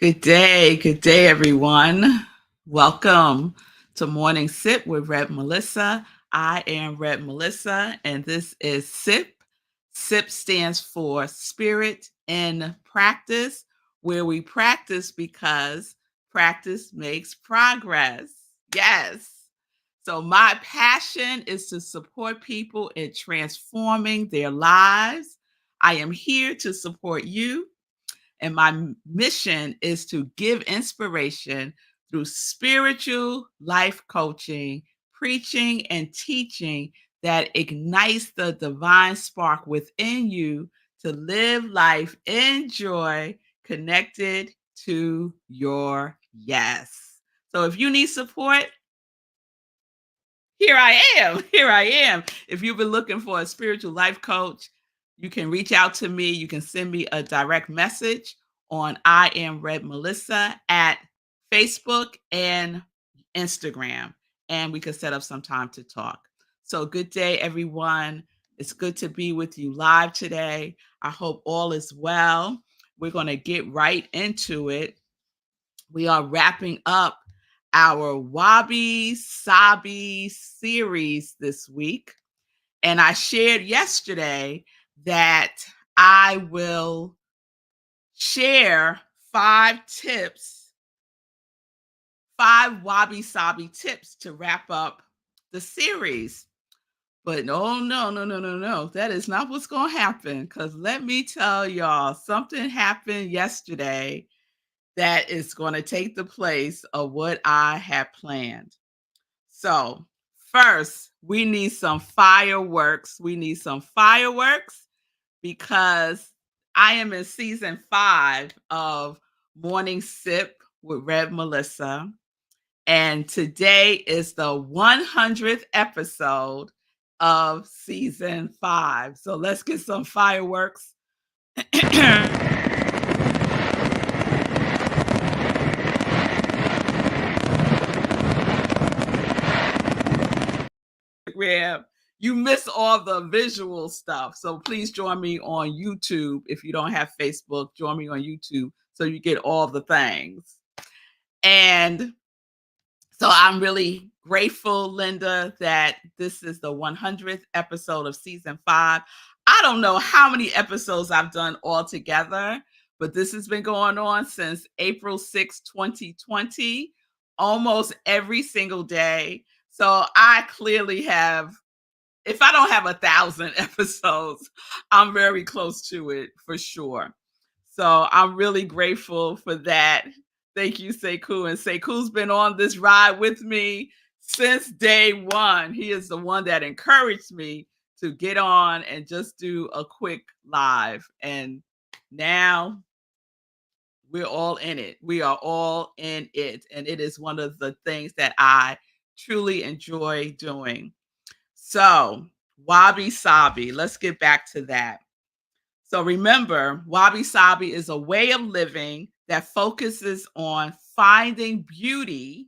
Good day, everyone. Welcome to Morning Sip with Rev Melissa. I am Rev Melissa, and this is SIP. SIP stands for Spirit in Practice, where we practice because practice makes progress. Yes. So, my passion is to support people in transforming their lives. I am here to support you and my mission is to give inspiration through spiritual life coaching, preaching, and teaching that ignites the divine spark within you to live life in joy, connected to your yes. So if you need support, here I am. Here I am. If you've been looking for a spiritual life coach, you can reach out to me. You can send me a direct message on I am Rev Melissa at Facebook and Instagram, and we can set up some time to talk. So, good day, everyone. It's good to be with you live today. I hope all is well. We're going to get right into it. We are wrapping up our Wabi Sabi series this week. And I shared yesterday that I will share 5 tips, 5 Wabi Sabi tips to wrap up the series. But no. That is not what's going to happen. Because let me tell y'all, something happened yesterday that is going to take the place of what I had planned. So, first, we need some fireworks. We need some fireworks because I am in season 5 of Morning Sip with Rev Melissa. And today is the 100th episode of season 5. So let's get some fireworks. Instagram, you miss all the visual stuff. So please join me on YouTube. If you don't have Facebook, join me on YouTube so you get all the things. And so I'm really grateful, Linda, that this is the 100th episode of season 5. I don't know how many episodes I've done altogether, but this has been going on since April 6, 2020, almost every single day. So I clearly have, if I don't have 1,000 episodes, I'm very close to it for sure. So I'm really grateful for that. Thank you, Sekou. And Sekou's been on this ride with me since day one. He is the one that encouraged me to get on and just do a quick live. And now we're all in it. We are all in it. And it is one of the things that I truly enjoy doing. So, Wabi Sabi, let's get back to that. So, remember, Wabi Sabi is a way of living that focuses on finding beauty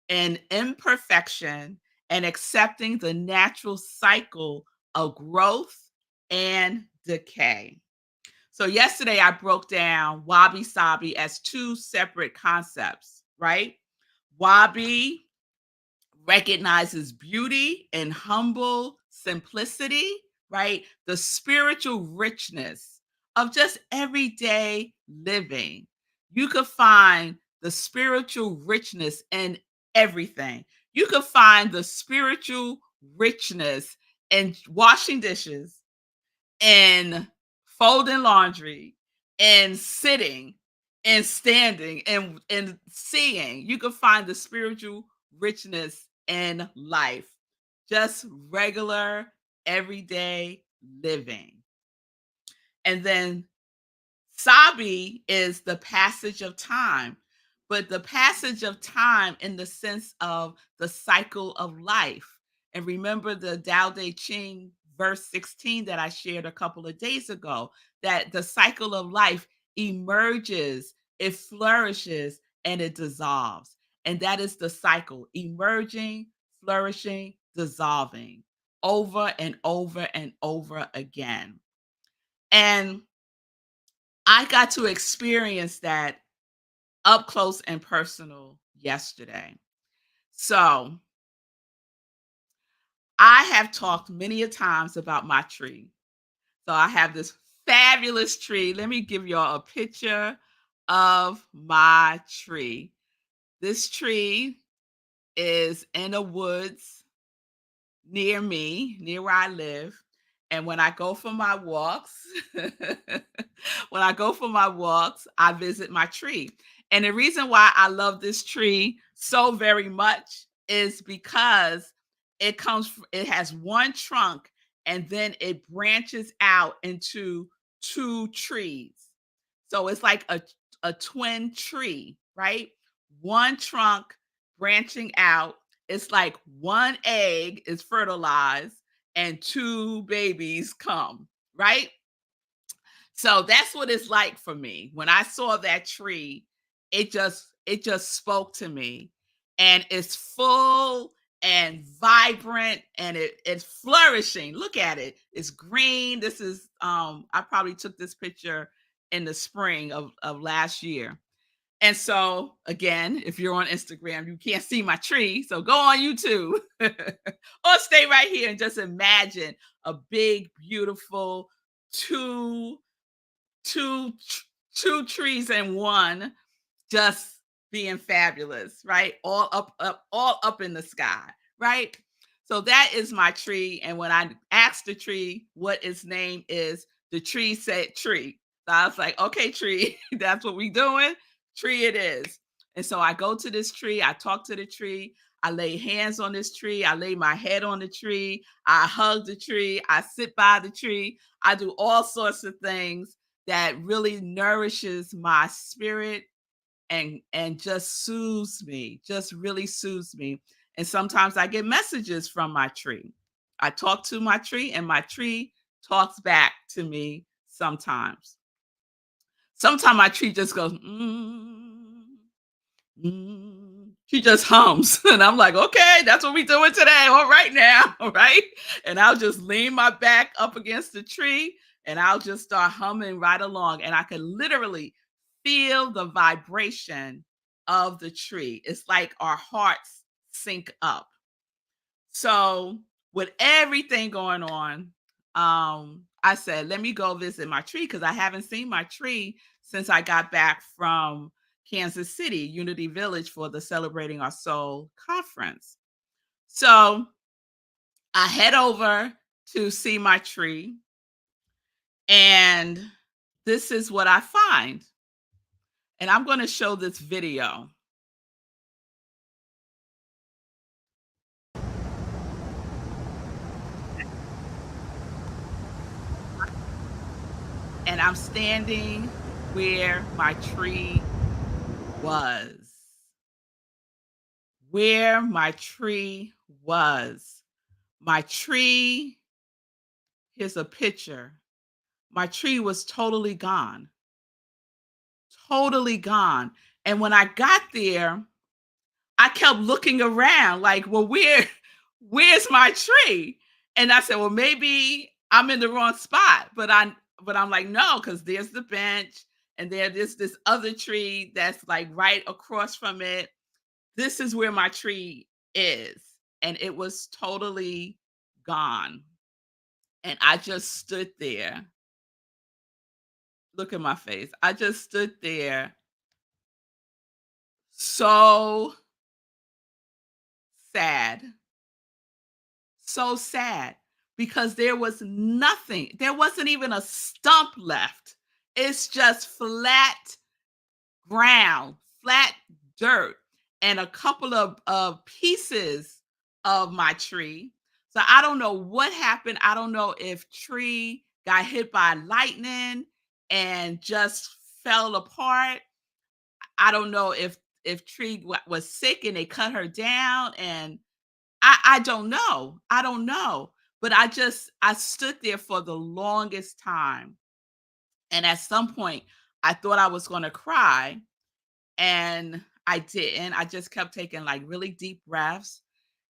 in imperfection and accepting the natural cycle of growth and decay. So, yesterday I broke down Wabi Sabi as 2 separate concepts, right? Wabi recognizes beauty and humble simplicity, right? The spiritual richness of just everyday living. You could find the spiritual richness in everything. You could find the spiritual richness in washing dishes, in folding laundry, in sitting, and standing, and seeing. You can find the spiritual richness in life. Just regular, everyday living. And then Sabi is the passage of time, but the passage of time in the sense of the cycle of life. And remember the Tao Te Ching verse 16 that I shared a couple of days ago, that the cycle of life emerges, it flourishes, and it dissolves. And that is the cycle: emerging, flourishing, dissolving, over and over and over again. And I got to experience that up close and personal yesterday. So I have talked many a times about my tree. So I have this fabulous tree. Let me give y'all a picture of my tree. This tree is in the woods near me, near where I live. And when I go for my walks, I visit my tree. And the reason why I love this tree so very much is because it has one trunk and then it branches out into two trees. So it's like a twin tree, right? One trunk branching out. It's like one egg is fertilized and two babies come, right? So that's what it's like for me. When I saw that tree, it just spoke to me. And it's full and vibrant and it's flourishing. Look at it. It's green. This is I probably took this picture in the spring of last year. And so, again, if you're on Instagram, you can't see my tree. So go on YouTube or stay right here and just imagine a big, beautiful two, two, two trees in one, just being fabulous, right? All up in the sky, right? So that is my tree. And when I asked the tree what its name is, the tree said tree. So I was like, okay, tree, that's what we doing. Tree it is. And so I go to this tree, I talk to the tree, I lay hands on this tree, I lay my head on the tree, I hug the tree, I sit by the tree, I do all sorts of things that really nourishes my spirit and just soothes me, just really soothes me. And sometimes I get messages from my tree. I talk to my tree and my tree talks back to me sometimes. Sometimes my tree just goes, she just hums. And I'm like, okay, that's what we're doing today. All right now. All right. And I'll just lean my back up against the tree and I'll just start humming right along. And I can literally feel the vibration of the tree. It's like our hearts sync up. So with everything going on, I said, let me go visit my tree because I haven't seen my tree since I got back from Kansas City, Unity Village for the Celebrating Our Soul conference. So I head over to see my tree, and this is what I find. And I'm going to show this video. And I'm standing where my tree was. Where my tree was. My tree, here's a picture. My tree was totally gone. Totally gone. And when I got there, I kept looking around like, well, where's my tree? And I said, well, maybe I'm in the wrong spot. But I'm like, no, because there's the bench and there's this other tree that's like right across from it. This is where my tree is. And it was totally gone. And I just stood there. Look at my face. I just stood there so sad. So sad because there was nothing. There wasn't even a stump left. It's just flat ground, flat dirt, and a couple of pieces of my tree. So I don't know what happened. I don't know if tree got hit by lightning and just fell apart. I don't know if tree was sick and they cut her down and I don't know. I don't know. But I stood there for the longest time. And at some point I thought I was going to cry and I didn't. I just kept taking like really deep breaths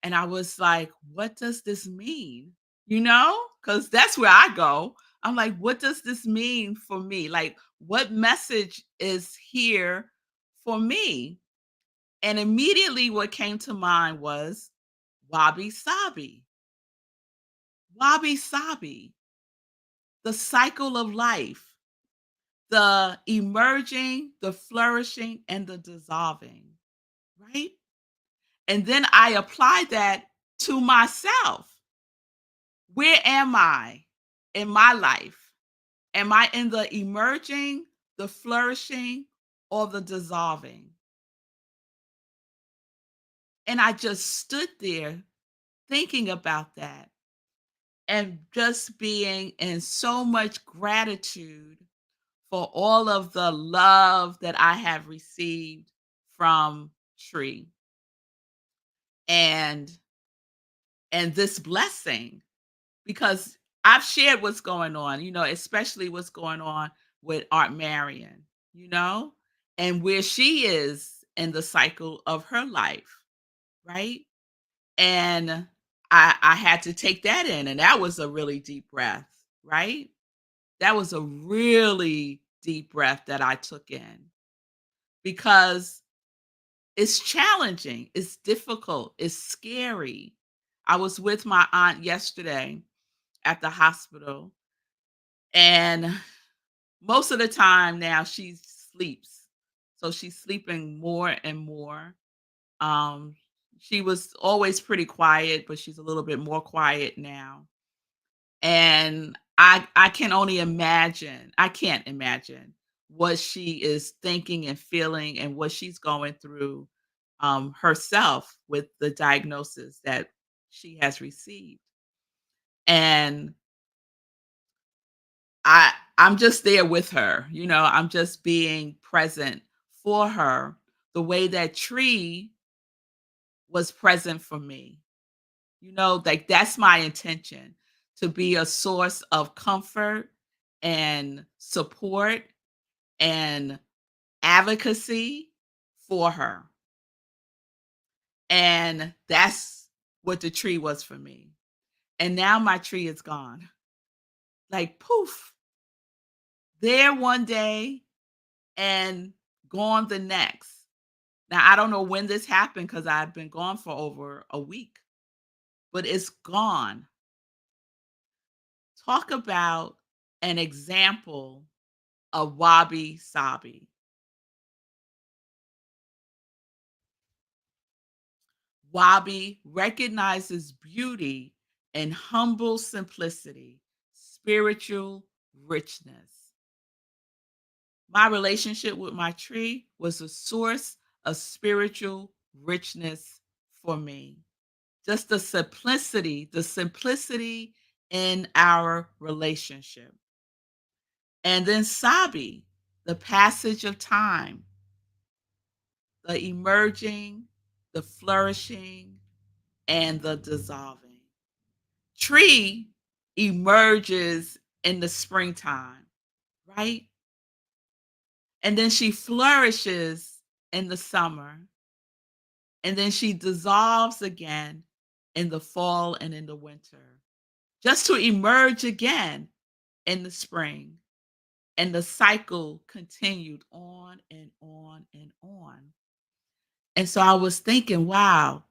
and I was like, what does this mean? You know? Cuz that's where I go. I'm like, what does this mean for me? Like what message is here for me. And immediately what came to mind was Wabi Sabi. Wabi Sabi, the cycle of life, the emerging, the flourishing, and the dissolving, right? And then I applied that to myself. Where am I in my life? Am I in the emerging, the flourishing, or the dissolving? And I just stood there thinking about that and just being in so much gratitude for all of the love that I have received from Tree and this blessing, because I've shared what's going on, especially what's going on with Aunt Marion, you know, and where she is in the cycle of her life, right? And I had to take that in, and that was a really deep breath, right? That was a really deep breath that I took in because it's challenging, it's difficult, it's scary. I was with my aunt yesterday at the hospital, and most of the time now she sleeps. So she's sleeping more and more. Um, she was always pretty quiet, but she's a little bit more quiet now. And I can only imagine. I can't imagine what she is thinking and feeling and what she's going through herself with the diagnosis that she has received. And I'm just there with her, I'm just being present for her the way that Tree was present for me. Like that's my intention, to be a source of comfort and support and advocacy for her. And that's what the tree was for me. And now my tree is gone. Like poof, there one day and gone the next. Now I don't know when this happened because I've been gone for over a week, but it's gone. Talk about an example of Wabi Sabi. Wabi recognizes beauty in humble simplicity, spiritual richness. My relationship with my tree was a source of spiritual richness for me. Just the simplicity in our relationship. And then Sabi, the passage of time, the emerging, the flourishing, and the dissolving. Tree emerges in the springtime, right? And then she flourishes in the summer. And then she dissolves again in the fall and in the winter, just to emerge again in the spring. And the cycle continued on and on and on. And so I was thinking, wow,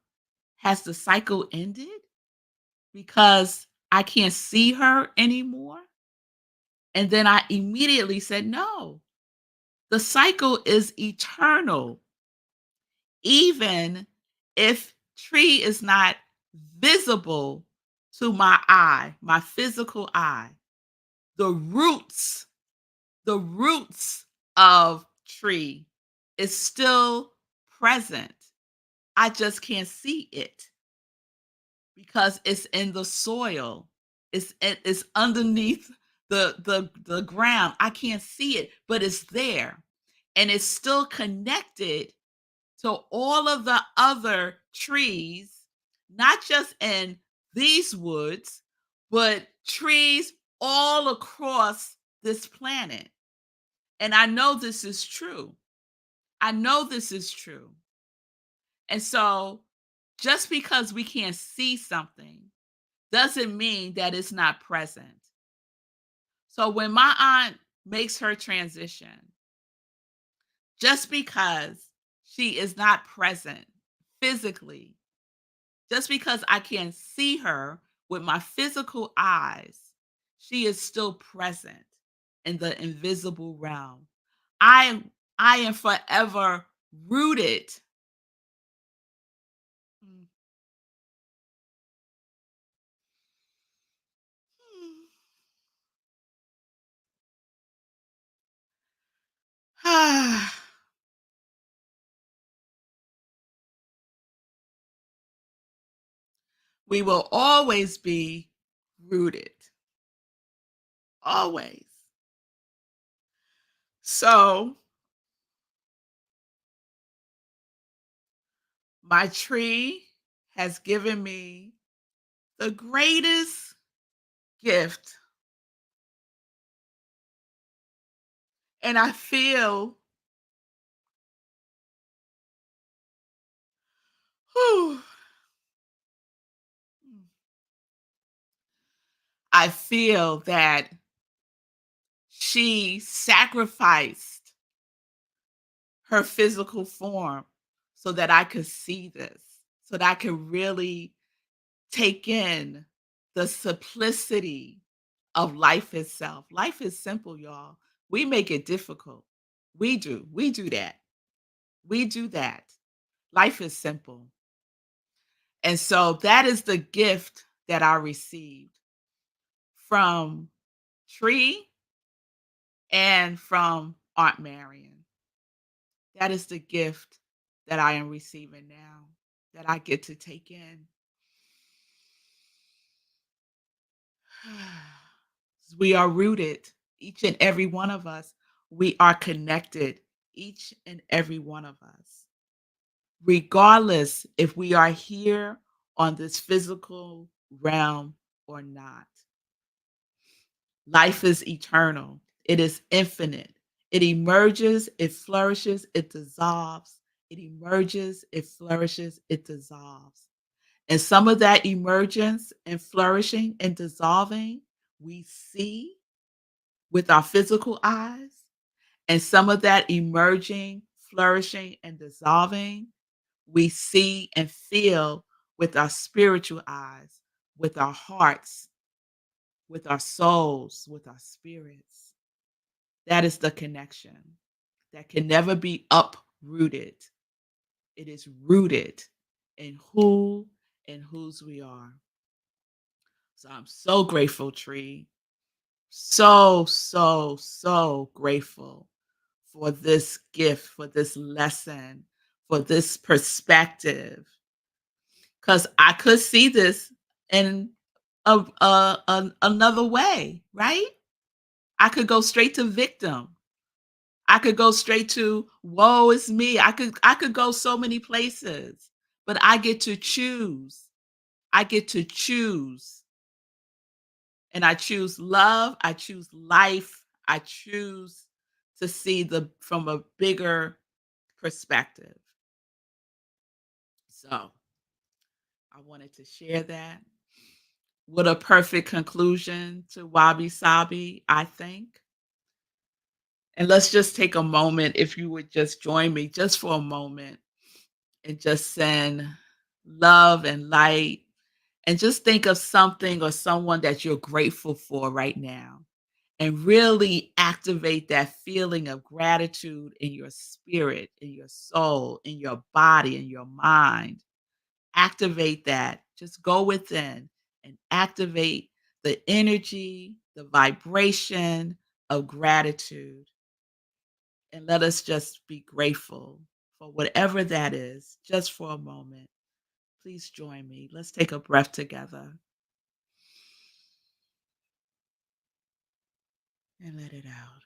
has the cycle ended because I can't see her anymore? And then I immediately said, no, the cycle is eternal. Even if Tree is not visible to my eye, my physical eye, the roots, the roots of Tree is still present. I just can't see it because it's in the soil. It's underneath the ground. I can't see it, but it's there. And it's still connected to all of the other trees, not just in these woods, but trees all across this planet. And I know this is true. I know this is true. And so just because we can't see something doesn't mean that it's not present. So when my aunt makes her transition, Just because she is not present physically, just because I can't see her with my physical eyes, she is still present in the invisible realm. I am forever rooted. Mm. We will always be rooted. Always. So my tree has given me the greatest gift. And I feel, whew, I feel that she sacrificed her physical form so that I could see this, so that I could really take in the simplicity of life itself. Life is simple, y'all. We make it difficult. We do. We do that. We do that. Life is simple. And so that is the gift that I received from Tree and from Aunt Marion. That is the gift that I am receiving now, that I get to take in. We are rooted, each and every one of us. We are connected, each and every one of us. Regardless if we are here on this physical realm or not. Life is eternal. It is infinite. It emerges, it flourishes, it dissolves. It emerges, it flourishes, it dissolves. And some of that emergence and flourishing and dissolving we see with our physical eyes. And some of that emerging, flourishing, and dissolving we see and feel with our spiritual eyes, with our hearts, with our souls, with our spirits. That is the connection that can never be uprooted. It is rooted in who and whose we are. So I'm so grateful, Tree. So, so, so grateful for this gift, for this lesson, for this perspective. Because I could see this in another way, right? I could go straight to victim. I could go straight to woe is me. I could go so many places, but I get to choose. I get to choose. And I choose love, I choose life, I choose to see the from a bigger perspective. So, I wanted to share that. What a perfect conclusion to Wabi Sabi, I think. And let's just take a moment, if you would just join me just for a moment and just send love and light and just think of something or someone that you're grateful for right now and really activate that feeling of gratitude in your spirit, in your soul, in your body, in your mind. Activate that. Just go within and activate the energy, the vibration of gratitude. And let us just be grateful for whatever that is, just for a moment. Please join me. Let's take a breath together and let it out.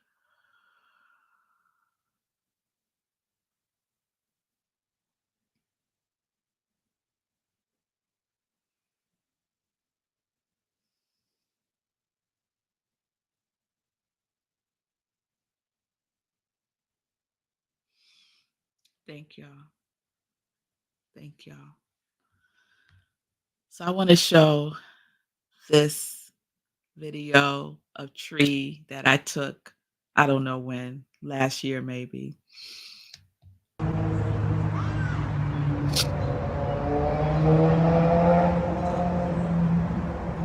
Thank y'all. Thank y'all. So I want to show this video of Tree that I took, I don't know when, last year maybe.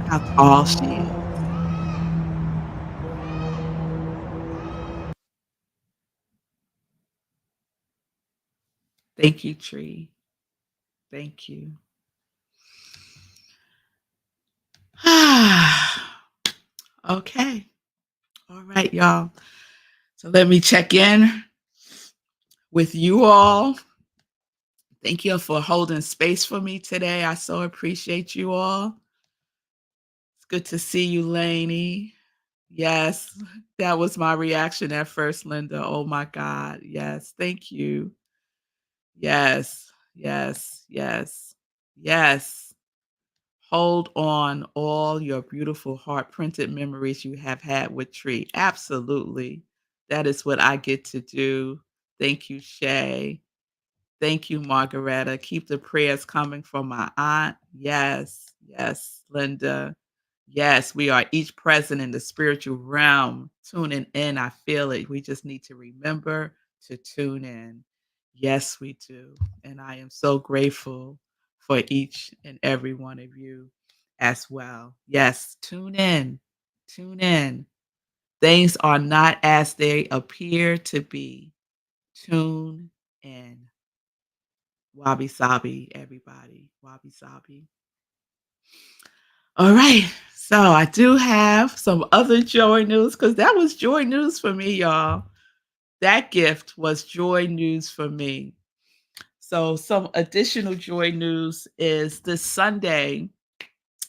How tall she is. Thank you, tree. Thank you. Okay. All right, y'all. So let me check in with you all. Thank you for holding space for me today. I so appreciate you all. It's good to see you, Lainey. Yes, that was my reaction at first, Linda. Oh my God. Yes, thank you. Yes, yes, yes, yes. Hold on all your beautiful heart printed memories you have had with Tree. Absolutely. That is what I get to do. Thank you, Shay. Thank you, Margaretta. Keep the prayers coming from my aunt. Yes, yes, Linda. Yes, we are each present in the spiritual realm, tuning in. I feel it. We just need to remember to tune in. Yes, we do. And I am so grateful for each and every one of you as well. Yes, tune in. Tune in. Things are not as they appear to be. Tune in. Wabi Sabi, everybody. Wabi Sabi. All right. So I do have some other joy news because that was joy news for me, y'all. That gift was joy news for me. So some additional joy news is this Sunday.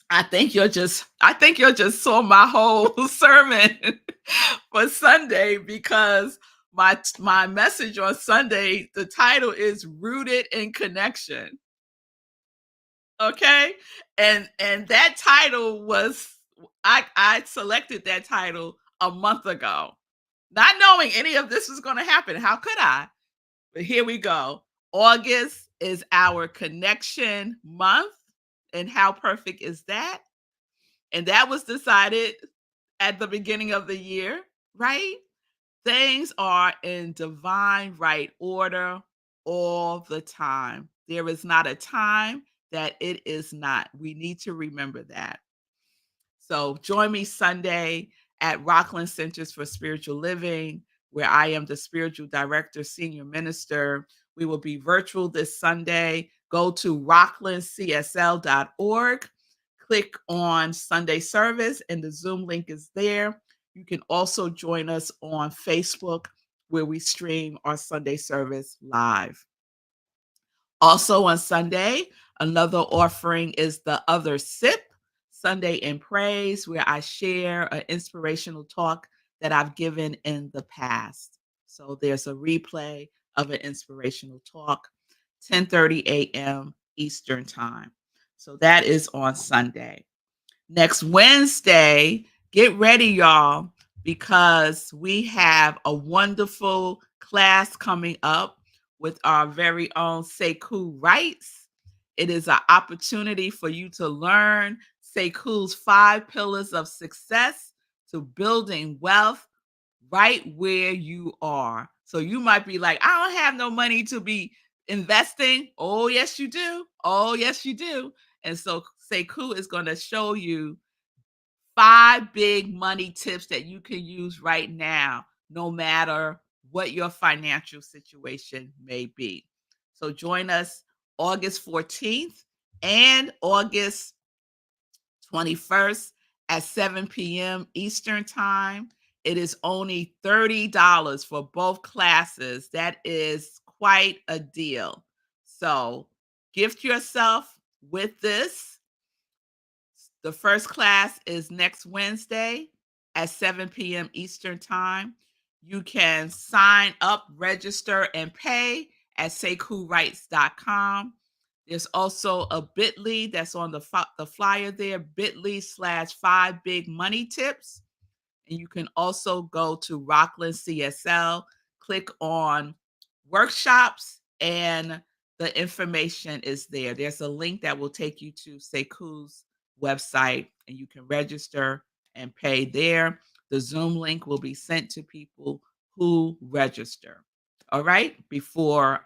I think you'll just saw my whole sermon for Sunday because my message on Sunday, the title is Rooted in Connection. Okay? And that title was I selected that title a month ago, not knowing any of this was gonna happen. How could I? But here we go. August is our connection month, and how perfect is that? And that was decided at the beginning of the year, right? Things are in divine right order all the time. There is not a time that it is not. We need to remember that. So join me Sunday at Rockland Centers for Spiritual Living, where I am the spiritual director, senior minister. We will be virtual this Sunday. Go to rocklandcsl.org, click on Sunday service, and the Zoom link is there. You can also join us on Facebook, where we stream our Sunday service live. Also on Sunday, another offering is the other SIP, Sunday in Praise, where I share an inspirational talk that I've given in the past. So there's a replay of an inspirational talk, 10:30 a.m. Eastern Time. So that is on Sunday. Next Wednesday, get ready, y'all, because we have a wonderful class coming up with our very own Sekou Wrights. It is an opportunity for you to learn Sekou's 5 pillars of success to building wealth right where you are. So you might be like, I don't have no money to be investing. Oh, yes, you do. Oh, yes, you do. And so Sekou is going to show you 5 big money tips that you can use right now, no matter what your financial situation may be. So join us August 14th and August 21st at 7 p.m. Eastern Time. It is only $30 for both classes. That is quite a deal. So gift yourself with this. The first class is next Wednesday at 7 p.m. Eastern Time. You can sign up, register, and pay at SeiKuWrites.com. There's also a bit.ly that's on the flyer there, bit.ly/5 big money tips. And you can also go to Rockland CSL, click on workshops, and the information is there. There's a link that will take you to Sekou's website, and you can register and pay there. The Zoom link will be sent to people who register. All right, before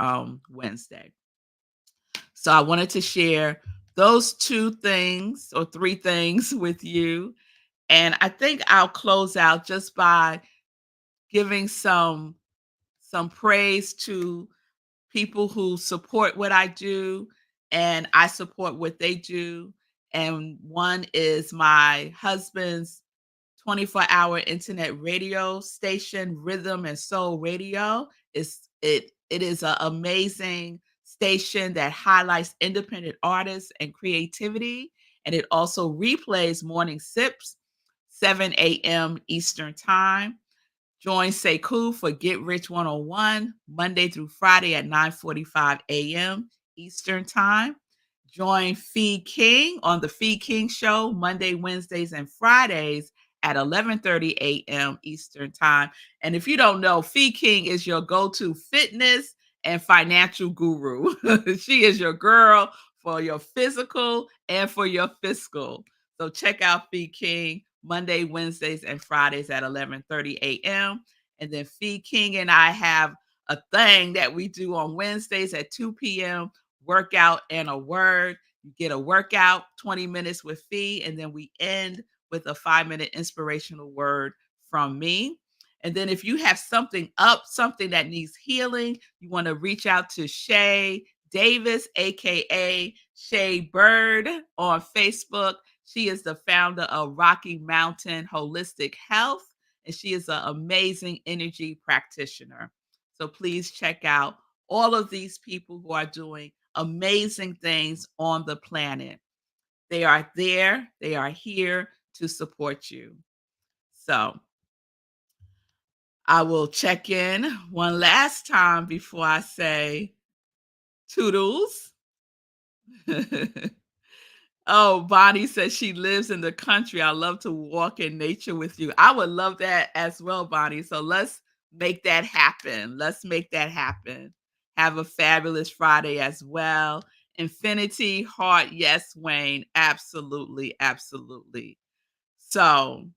Wednesday. So I wanted to share those two things or three things with you. And I think I'll close out just by giving some praise to people who support what I do and I support what they do. And one is my husband's 24-hour internet radio station, Rhythm and Soul Radio. It is an amazing station that highlights independent artists and creativity. And it also replays morning sips, 7 a.m. Eastern time. Join Sekou for Get Rich 101, Monday through Friday at 9:45 a.m. Eastern Time. Join Fee King on the Fee King Show, Monday, Wednesdays, and Fridays at 11:30 a.m. Eastern Time. And if you don't know, Fee King is your go-to fitness and financial guru. She is your girl for your physical and for your fiscal. So check out Fee King Monday, Wednesdays, and Fridays at 11:30 a.m. And then Fee King and I have a thing that we do on Wednesdays at 2 p.m. Workout and a word. You get a workout, 20 minutes with Fee, and then we end with a 5-minute inspirational word from me. And then if you have something up, something that needs healing, you want to reach out to Shay Davis, aka Shay Bird, on Facebook. She is the founder of Rocky Mountain Holistic Health, and she is an amazing energy practitioner. So please check out all of these people who are doing amazing things on the planet. They are there, they are here to support you. So I will check in one last time before I say toodles. Oh, Bonnie says she lives in the country. I love to walk in nature with you. I would love that as well, Bonnie. So let's make that happen. Let's make that happen. Have a fabulous Friday as well. Infinity Heart, yes, Wayne. Absolutely, absolutely. So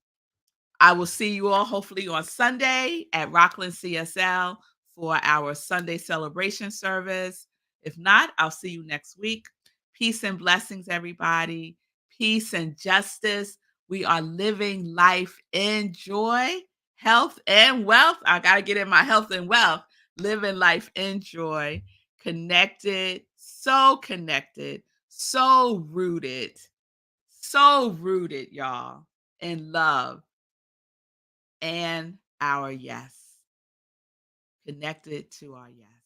I will see you all hopefully on Sunday at Rockland CSL for our Sunday celebration service. If not, I'll see you next week. Peace and blessings, everybody. Peace and justice. We are living life in joy, health, and wealth. I got to get in my health and wealth. Living life in joy, connected, so rooted, y'all, in love and our yes, connected to our yes.